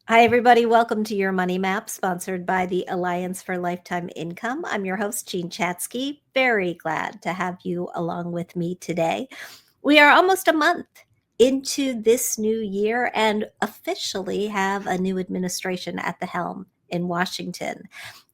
Hi, everybody. Welcome to Your Money Map, sponsored by the Alliance for Lifetime Income. I'm your host, Jean Chatzky. Very glad to have you along with me today. We are almost a month into this new year and officially have a new administration at the helm in Washington.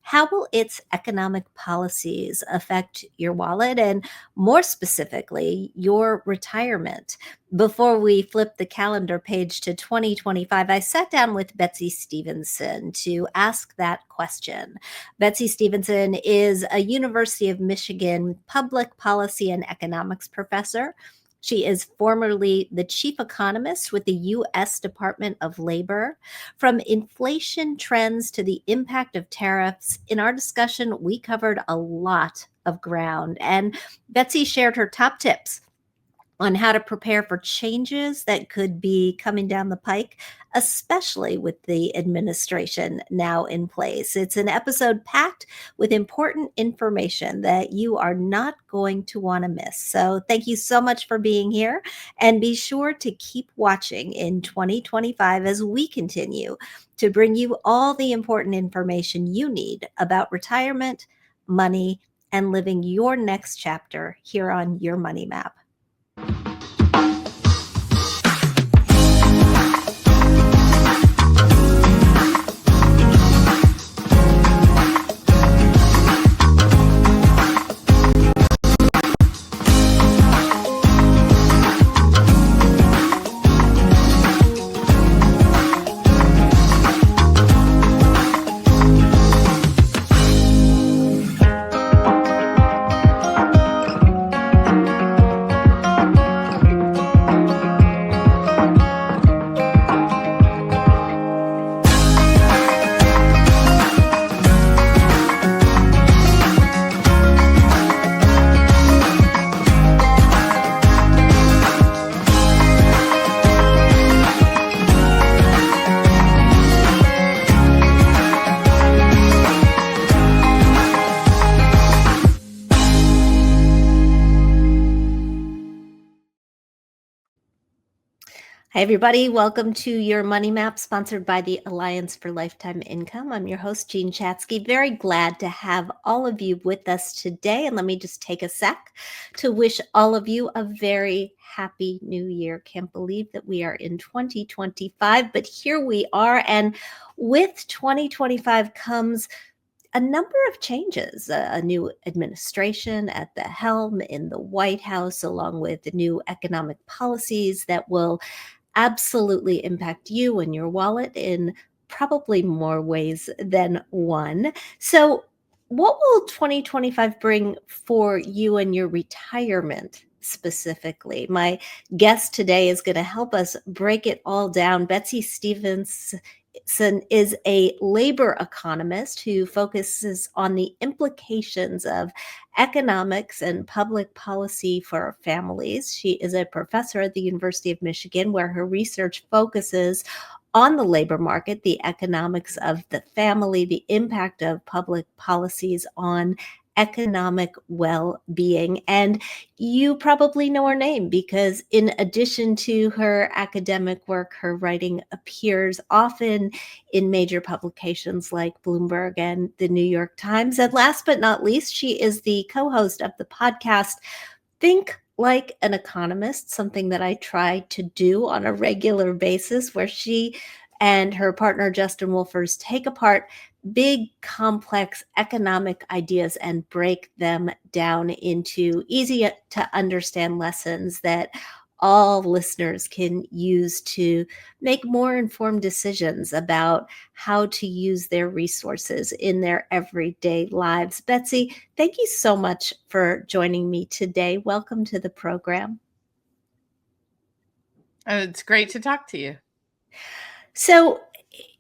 How will its economic policies affect your wallet and, more specifically, your retirement? Before we flip the calendar page to 2025, I sat down with Betsey Stevenson to ask that question. Betsey Stevenson is a University of Michigan public policy and economics professor. She is formerly the chief economist with the U.S. Department of Labor. From inflation trends to the impact of tariffs, in our discussion, we covered a lot of ground. And Betsey shared her top tips on how to prepare for changes that could be coming down the pike, especially with the administration now in place. It's an episode packed with important information that you are not going to want to miss. So thank you so much for being here, and be sure to keep watching in 2025 as we continue to bring you all the important information you need about retirement, money, and living your next chapter here on Your Money Map. Hi, everybody. Welcome to Your Money Map, sponsored by the Alliance for Lifetime Income. I'm your host, Jean Chatzky. Very glad to have all of you with us today. And let me just take a sec to wish all of you a very happy new year. Can't believe that we are in 2025, but here we are. And with 2025 comes a number of changes, a new administration at the helm in the White House, along with new economic policies that will absolutely impact you and your wallet in probably more ways than one. So, what will 2025 bring for you and your retirement specifically? My guest today is going to help us break it all down. Betsey Stevenson is a labor economist who focuses on the implications of economics and public policy for families. She is a professor at the University of Michigan, where her research focuses on the labor market, the economics of the family, the impact of public policies on economic well-being. And you probably know her name because, in addition to her academic work, her writing appears often in major publications like Bloomberg and the New York Times. And last but not least, she is the co-host of the podcast Think Like an Economist, something that I try to do on a regular basis, where she and her partner Justin Wolfers take apart big, complex economic ideas and break them down into easy to understand lessons that all listeners can use to make more informed decisions about how to use their resources in their everyday lives. Betsey, thank you so much for joining me today. Welcome to the program. It's great to talk to you. So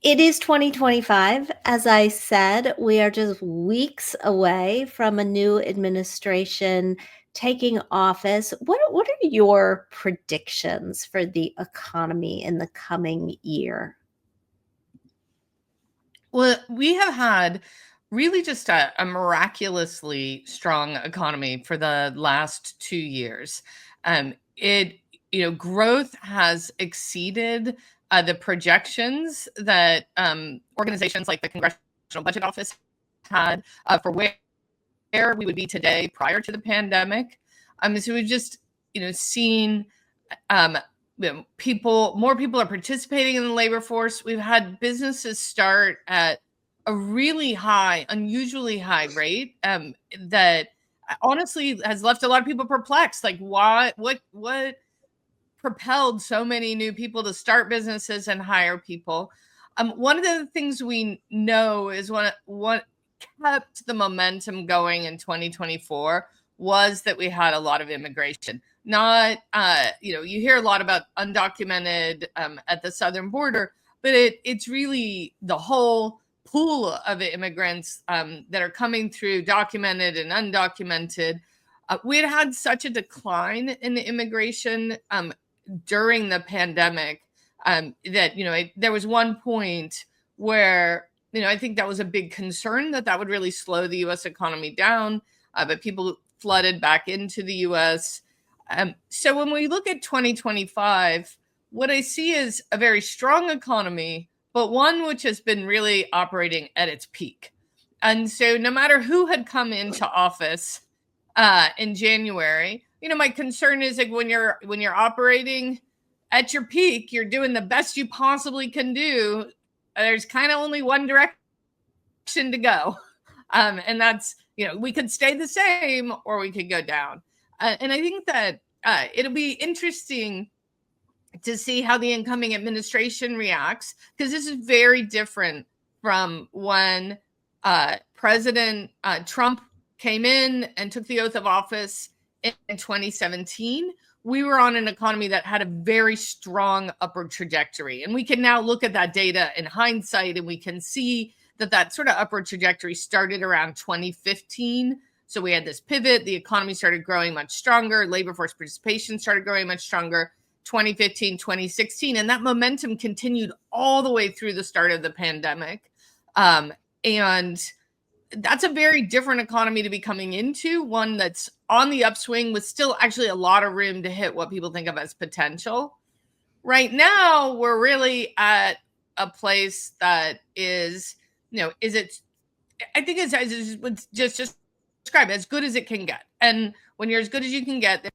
it is 2025. As I said, we are just weeks away from a new administration taking office. What are your predictions for the economy in the coming year? Well, we have had really just a miraculously strong economy for the last 2 years. Growth has exceeded the projections that organizations like the Congressional Budget Office had for where we would be today prior to the pandemic. So we've just, seen more people are participating in the labor force. We've had businesses start at a really high, unusually high rate that honestly has left a lot of people perplexed. Like, what propelled so many new people to start businesses and hire people? One of the things we know is what kept the momentum going in 2024 was that we had a lot of immigration. Not, you hear a lot about undocumented at the southern border, but it's really the whole pool of immigrants that are coming through, documented and undocumented. We had such a decline in immigration during the pandemic that, there was one point where, I think that was a big concern that would really slow the U.S. economy down, but people flooded back into the U.S. So when we look at 2025, what I see is a very strong economy, but one which has been really operating at its peak. And so no matter who had come into office in January, my concern is like when you're operating at your peak, you're doing the best you possibly can do. There's kind of only one direction to go. And that's, we could stay the same or we could go down. And I think that it'll be interesting to see how the incoming administration reacts, because this is very different from when President Trump came in and took the oath of office in 2017. We were on an economy that had a very strong upward trajectory. And we can now look at that data in hindsight, and we can see that sort of upward trajectory started around 2015. So we had this pivot, the economy started growing much stronger, labor force participation started growing much stronger, 2015, 2016, and that momentum continued all the way through the start of the pandemic. And that's a very different economy to be coming into, one that's on the upswing with still actually a lot of room to hit what people think of as potential. Right now, we're really at a place that is, I think it's just describe as good as it can get. And when you're as good as you can get,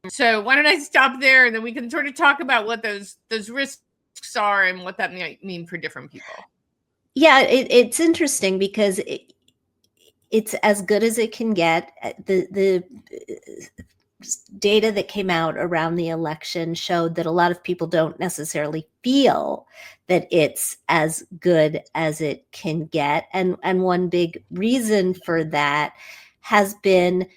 so why don't I stop there, and then we can sort of talk about what those risks are and what that might mean for different people. Yeah, it's interesting because it's as good as it can get. The data that came out around the election showed that a lot of people don't necessarily feel that it's as good as it can get. And one big reason for that has been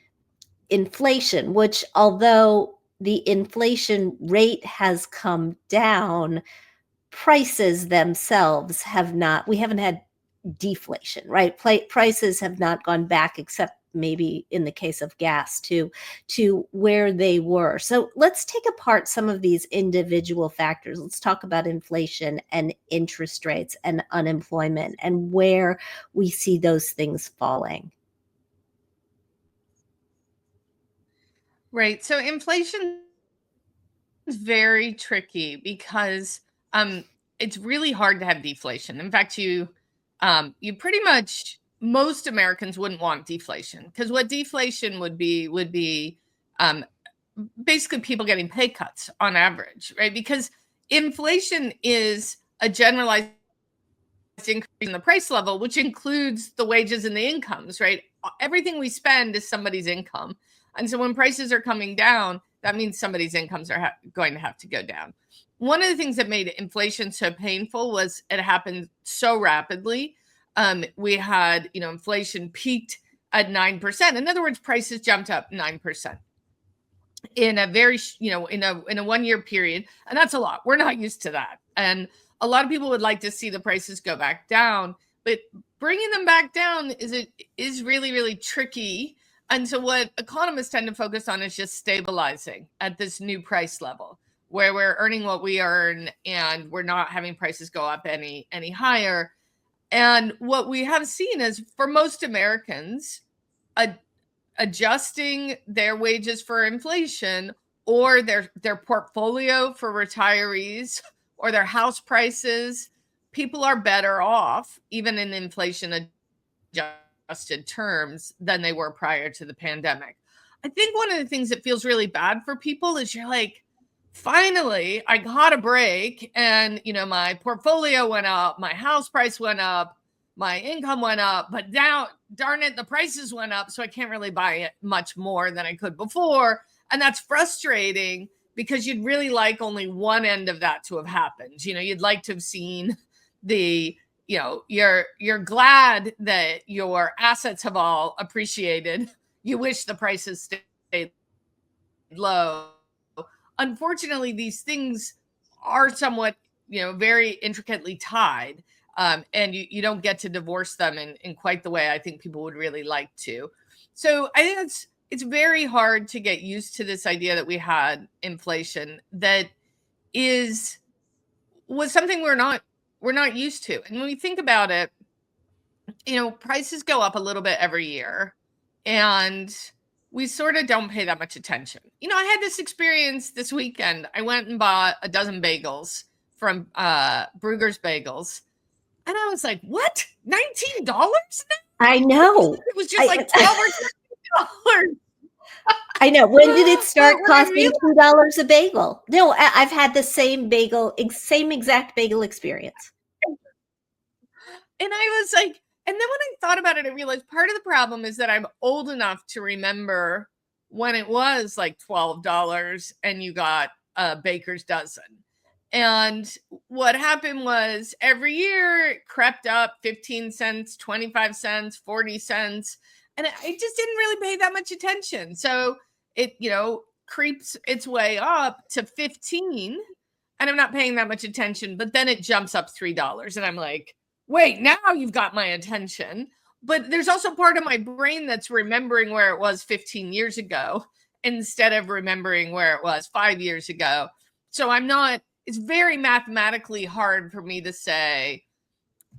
inflation, which, although the inflation rate has come down, prices themselves have not. We haven't had deflation, right? Prices have not gone back, except maybe in the case of gas, to where they were. So let's take apart some of these individual factors. Let's talk about inflation and interest rates and unemployment and where we see those things falling. Right. So inflation is very tricky because it's really hard to have deflation. In fact, you pretty much, most Americans wouldn't want deflation, because what deflation would be basically people getting pay cuts on average, right? Because inflation is a generalized increase in the price level, which includes the wages and the incomes, right? Everything we spend is somebody's income. And so when prices are coming down, that means somebody's incomes are going to have to go down. One of the things that made inflation so painful was it happened so rapidly. We had, inflation peaked at 9%. In other words, prices jumped up 9% in a very, in a 1 year period. And that's a lot. We're not used to that. And a lot of people would like to see the prices go back down, but bringing them back down is really, really tricky. And so what economists tend to focus on is just stabilizing at this new price level, where we're earning what we earn and we're not having prices go up any higher. And what we have seen is, for most Americans, adjusting their wages for inflation, or their portfolio for retirees, or their house prices, people are better off, even in inflation adjusted terms, than they were prior to the pandemic. I think one of the things that feels really bad for people is you're like, finally, I got a break, and my portfolio went up, my house price went up, my income went up, but now, darn it, the prices went up, so I can't really buy it much more than I could before. And that's frustrating because you'd really like only one end of that to have happened. You'd like to have seen you're glad that your assets have all appreciated. You wish the prices stayed low. Unfortunately, these things are somewhat, very intricately tied. And you don't get to divorce them in quite the way I think people would really like to. So I think it's very hard to get used to this idea that we had inflation that was something we're not used to. And when we think about it, prices go up a little bit every year, and we sort of don't pay that much attention. I had this experience this weekend. I went and bought a dozen bagels from Bruegger's Bagels, and I was like, what? $19 now? I know. It was just like 12 or $13. I know. When did it start costing $2 a bagel? No, I've had the same exact bagel experience. And I was like, and then when I thought about it, I realized part of the problem is that I'm old enough to remember when it was like $12 and you got a baker's dozen. And what happened was every year it crept up 15 cents, 25 cents, 40 cents. And I just didn't really pay that much attention. So it, creeps its way up to 15, and I'm not paying that much attention, but then it jumps up $3. And I'm like, wait, now you've got my attention. But there's also part of my brain that's remembering where it was 15 years ago instead of remembering where it was 5 years ago. So it's very mathematically hard for me to say,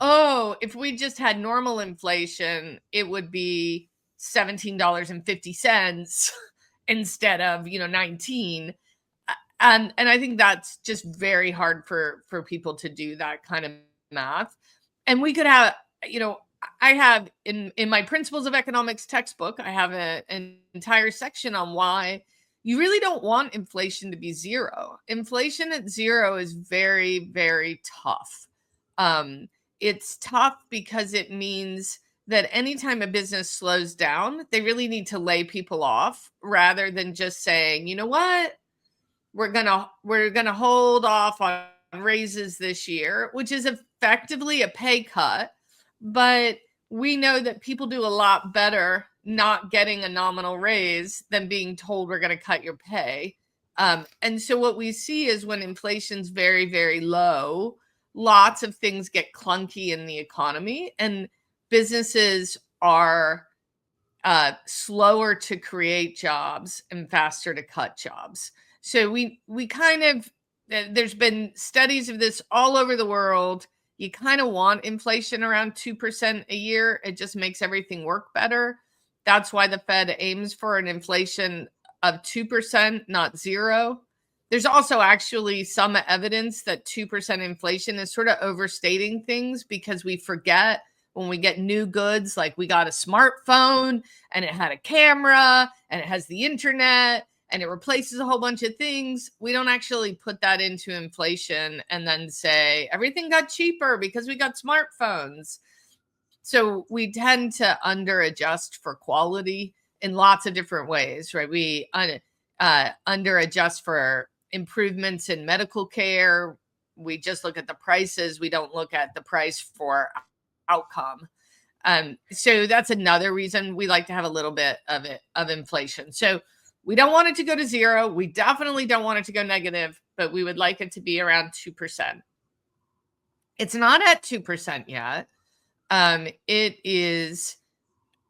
oh, if we just had normal inflation, it would be $17.50 instead of, 19. And I think that's just very hard for people to do that kind of math. And we could have, I have in my Principles of Economics textbook, I have an entire section on why you really don't want inflation to be zero. Inflation at zero is very, very tough. It's tough because it means that anytime a business slows down, they really need to lay people off rather than just saying, you know what, we're gonna hold off on raises this year, which is effectively a pay cut. But we know that people do a lot better not getting a nominal raise than being told we're going to cut your pay. And so what we see is when inflation's very, very low, lots of things get clunky in the economy, and businesses are slower to create jobs and faster to cut jobs. So we kind of, there's been studies of this all over the world. You kind of want inflation around 2% a year. It just makes everything work better. That's why the Fed aims for an inflation of 2%, not zero. There's also actually some evidence that 2% inflation is sort of overstating things, because we forget when we get new goods, like we got a smartphone and it had a camera and it has the internet and it replaces a whole bunch of things. We don't actually put that into inflation and then say everything got cheaper because we got smartphones. So we tend to under adjust for quality in lots of different ways, right? We under adjust for improvements in medical care. We just look at the prices. We don't look at the price for outcome. So that's another reason we like to have a little bit of inflation. So we don't want it to go to zero. We definitely don't want it to go negative, but we would like it to be around 2%. It's not at 2% yet. It is,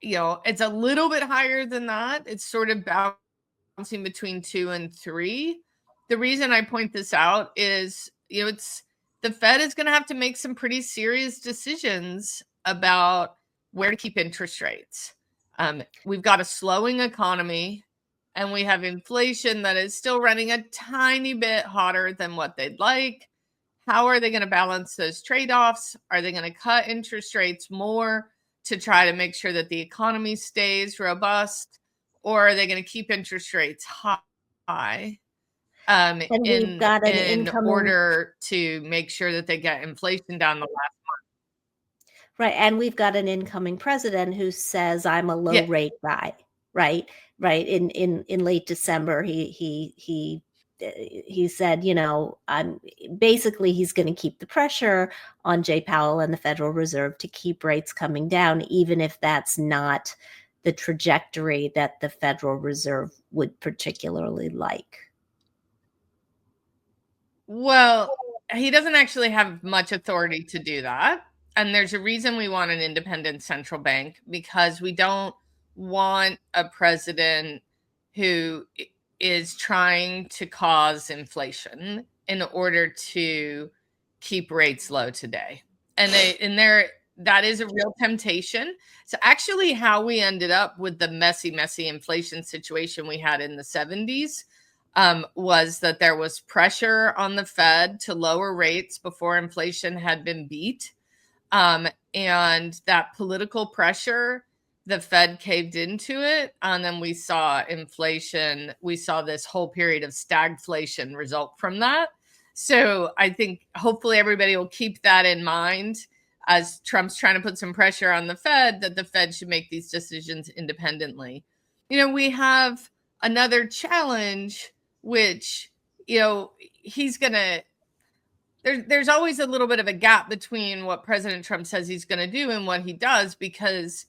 it's a little bit higher than that. It's sort of bouncing between 2 and 3. The reason I point this out is, it's the Fed is going to have to make some pretty serious decisions about where to keep interest rates. We've got a slowing economy, and we have inflation that is still running a tiny bit hotter than what they'd like. how are they going to balance those trade-offs? Are they going to cut interest rates more to try to make sure that the economy stays robust? Or are they going to keep interest rates high And we've got an in incoming order to make sure that they get inflation down the line? Right, and we've got an incoming president who says, "I'm a low Yeah. rate guy," right? Right, in late December, he said, you know, basically, he's gonna keep the pressure on Jay Powell and the Federal Reserve to keep rates coming down, even if that's not the trajectory that the Federal Reserve would particularly like. Well, he doesn't actually have much authority to do that. And there's a reason we want an independent central bank, because we don't want a president who is trying to cause inflation in order to keep rates low today. And that is a real temptation. So actually how we ended up with the messy inflation situation we had in the 70s was that there was pressure on the Fed to lower rates before inflation had been beat. And that political pressure, the Fed caved into it. And then we saw inflation. We saw this whole period of stagflation result from that. So I think hopefully everybody will keep that in mind as Trump's trying to put some pressure on the Fed, that the Fed should make these decisions independently. You know, we have another challenge, which, you know, he's going to, there's always a little bit of a gap between what President Trump says he's going to do and what he does, because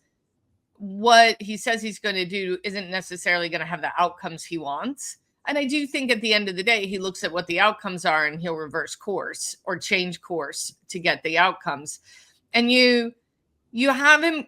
what he says he's going to do isn't necessarily going to have the outcomes he wants. And I do think at the end of the day, he looks at what the outcomes are and he'll reverse course or change course to get the outcomes. And you have him,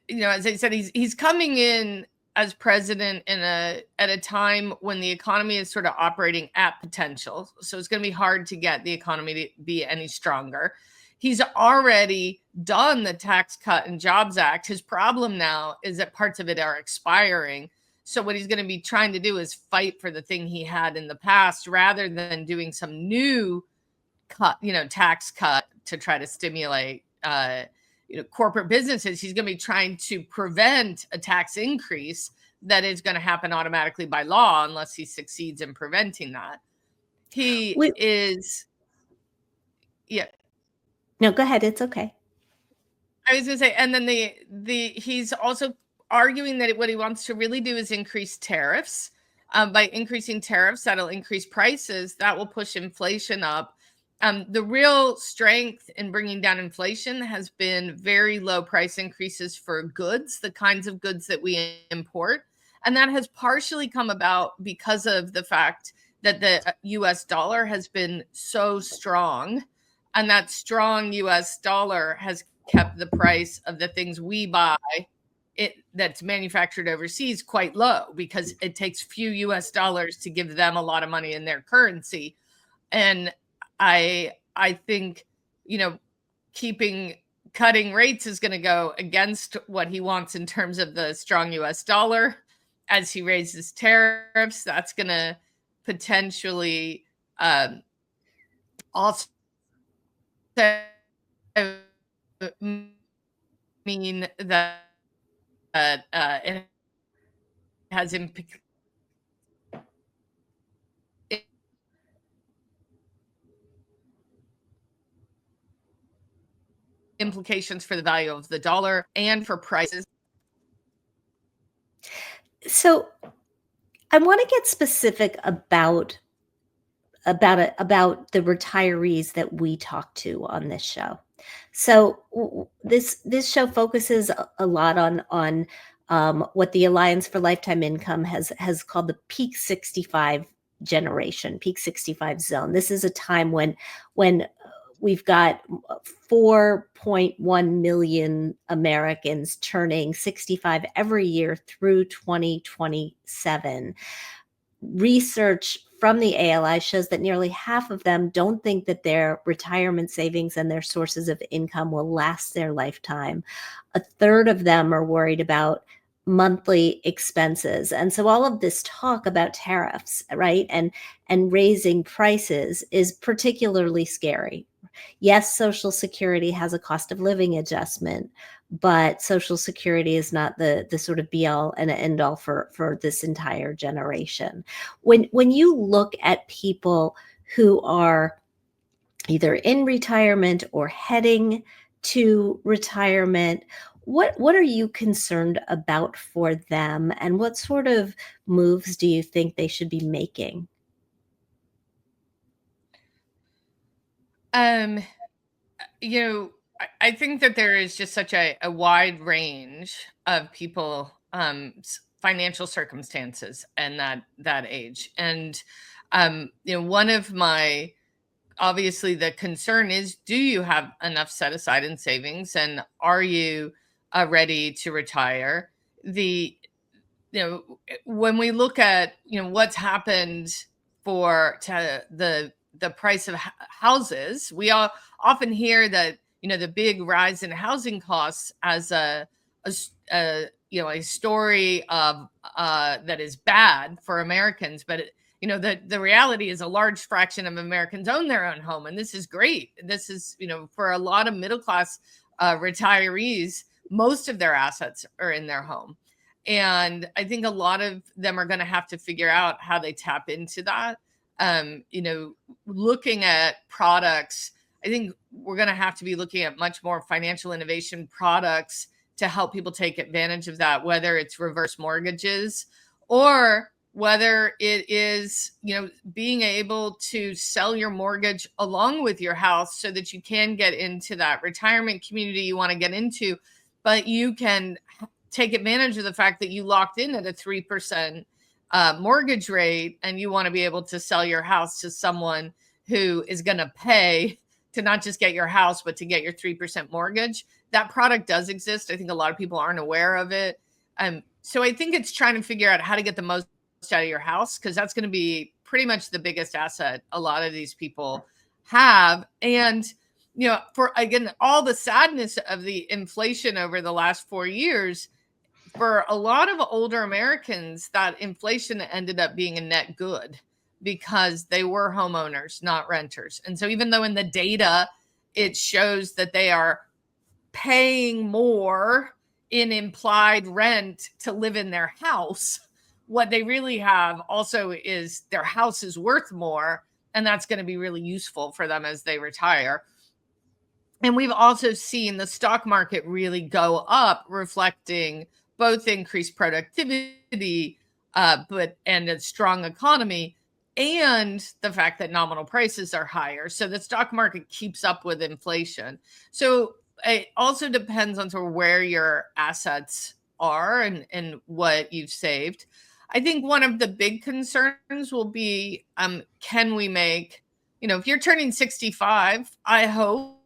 you know, as I said, he's coming in as president at a time when the economy is sort of operating at potential. So it's going to be hard to get the economy to be any stronger. He's already done the Tax Cut and Jobs Act. His problem now is that parts of it are expiring. So what he's going to be trying to do is fight for the thing he had in the past, rather than doing some new cut, you know, tax cut to try to stimulate corporate businesses. He's going to be trying to prevent a tax increase that is going to happen automatically by law unless he succeeds in preventing that. Yeah. No, go ahead. It's okay. I was going to say, and then he's also arguing that what he wants to really do is increase tariffs. By increasing tariffs, that'll increase prices. That will push inflation up. The real strength in bringing down inflation has been very low price increases for goods, the kinds of goods that we import. And that has partially come about because of the fact that the US dollar has been so strong. And that strong US dollar has kept the price of the things we buy that's manufactured overseas quite low, because it takes few US dollars to give them a lot of money in their currency. And I think, you know, cutting rates is going to go against what he wants in terms of the strong US dollar. As he raises tariffs, that's going to potentially also mean that it has implications for the value of the dollar and for prices. So I want to get specific about the retirees that we talk to on this show. So this show focuses a lot on what the Alliance for Lifetime Income has called the Peak 65 generation, Peak 65 zone. This is a time when we've got 4.1 million Americans turning 65 every year through 2027. Research from the ALI shows that nearly half of them don't think that their retirement savings and their sources of income will last their lifetime. A third of them are worried about monthly expenses. And so all of this talk about tariffs, right, and raising prices is particularly scary Yes, Social Security has a cost of living adjustment, but Social Security is not the sort of be all and end all for this entire generation. When you look at people who are either in retirement or heading to retirement, what are you concerned about for them, and what sort of moves do you think they should be making? Um, I think that there is just such a wide range of people, financial circumstances and that age. And one of my obviously the concern is, do you have enough set aside in savings, and are you ready to retire? The when we look at what's happened to the price of houses, we all often hear that the big rise in housing costs as a story of that is bad for Americans, but the reality is a large fraction of Americans own their own home, and this is great. This is for a lot of middle class retirees, most of their assets are in their home. And I think a lot of them are going to have to figure out how they tap into that. Looking at products, I think we're going to have to be looking at much more financial innovation products to help people take advantage of that, whether it's reverse mortgages or whether it is, being able to sell your mortgage along with your house so that you can get into that retirement community you want to get into, but you can take advantage of the fact that you locked in at a 3% mortgage rate, and you want to be able to sell your house to someone who is going to pay to not just get your house, but to get your 3% mortgage. That product does exist. I think a lot of people aren't aware of it. So I think it's trying to figure out how to get the most out of your house, because that's going to be pretty much the biggest asset a lot of these people have. And for again, all the sadness of the inflation over the last 4 years, for a lot of older Americans, that inflation ended up being a net good because they were homeowners, not renters. And so even though in the data it shows that they are paying more in implied rent to live in their house, what they really have also is their house is worth more, and that's going to be really useful for them as they retire. And we've also seen the stock market really go up, reflecting both increased productivity, and a strong economy, and the fact that nominal prices are higher. So the stock market keeps up with inflation. So it also depends on sort of where your assets are and what you've saved. I think one of the big concerns will be, can we make, if you're turning 65, I hope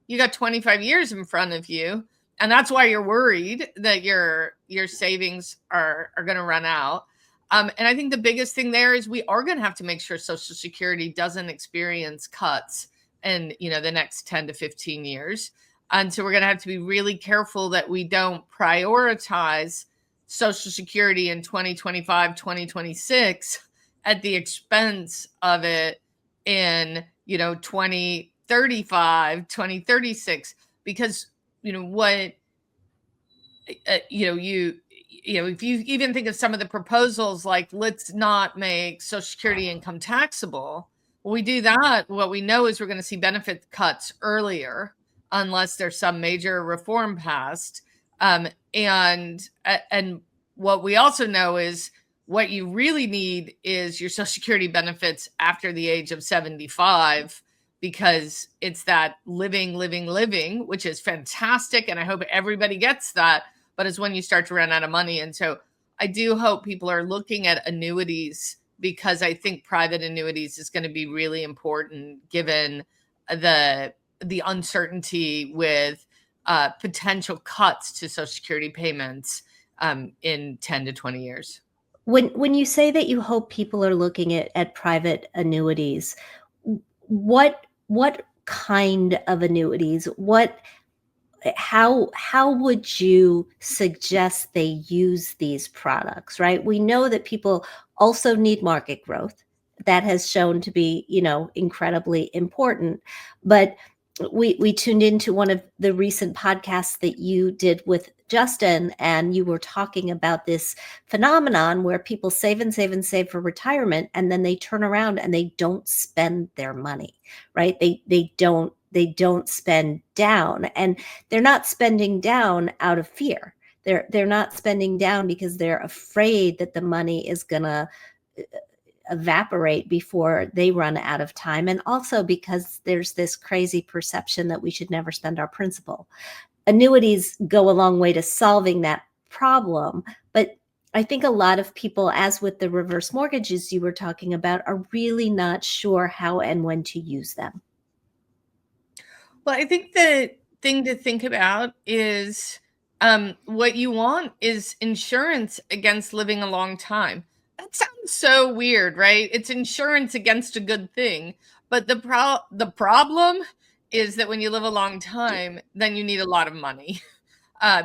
you got 25 years in front of you, and that's why you're worried that your savings are going to run out. And I think the biggest thing there is we are going to have to make sure Social Security doesn't experience cuts in the next 10 to 15 years. And so we're going to have to be really careful that we don't prioritize Social Security in 2025, 2026 at the expense of it in 2035, 2036, because what if you even think of some of the proposals, like let's not make Social Security income taxable. When we do that, what we know is we're going to see benefit cuts earlier unless there's some major reform passed. And what we also know is what you really need is your Social Security benefits after the age of 75, because it's that living, which is fantastic. And I hope everybody gets that. But it's when you start to run out of money. And so I do hope people are looking at annuities, because I think private annuities is going to be really important given the uncertainty with potential cuts to Social Security payments in 10 to 20 years. When you say that you hope people are looking at private annuities, what kind of annuities? How would you suggest they use these products, right? We know that people also need market growth. that has shown to be, incredibly important. But we tuned into one of the recent podcasts that you did with Justin, and you were talking about this phenomenon where people save and save and save for retirement, and then they turn around and they don't spend their money, right? They don't spend down, and they're not spending down out of fear. They're not spending down because they're afraid that the money is gonna evaporate before they run out of time, and also because there's this crazy perception that we should never spend our principal. Annuities go a long way to solving that problem, but I think a lot of people, as with the reverse mortgages you were talking about, are really not sure how and when to use them. Well, I think the thing to think about is what you want is insurance against living a long time. That sounds so weird, right? It's insurance against a good thing. But the problem is that when you live a long time, then you need a lot of money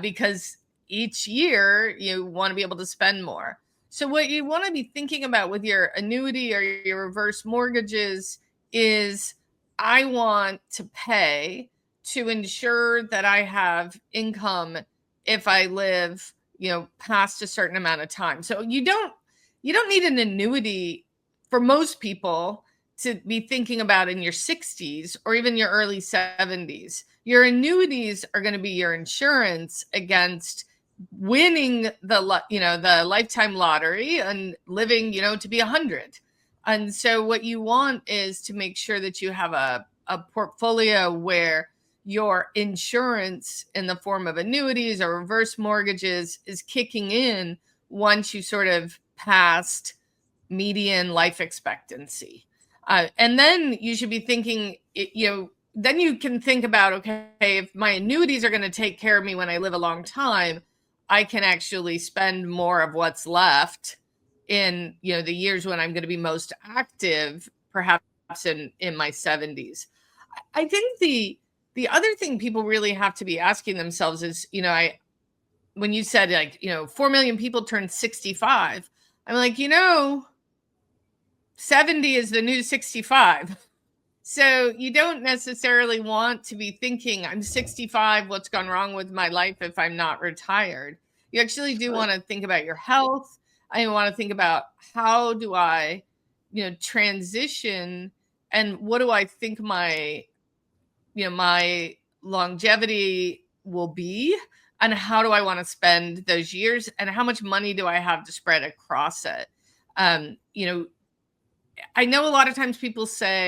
because each year you want to be able to spend more. So what you want to be thinking about with your annuity or your reverse mortgages is I want to pay to ensure that I have income if I live, past a certain amount of time. So you don't need an annuity for most people to be thinking about in your 60s or even your early 70s. Your annuities are going to be your insurance against winning the lifetime lottery and living, to be 100. And so what you want is to make sure that you have a portfolio where your insurance in the form of annuities or reverse mortgages is kicking in once you sort of passed median life expectancy. And then you should be thinking, then you can think about, okay, if my annuities are going to take care of me when I live a long time, I can actually spend more of what's left in, the years when I'm going to be most active, perhaps in my 70s. I think the other thing people really have to be asking themselves is, when you said 4 million people turn 65, I'm like, 70 is the new 65. So you don't necessarily want to be thinking, I'm 65, what's gone wrong with my life if I'm not retired? You actually do want to think about your health. I want to think about how do I, transition, and what do I think my longevity will be, and how do I want to spend those years, and how much money do I have to spread across it? I know a lot of times people say,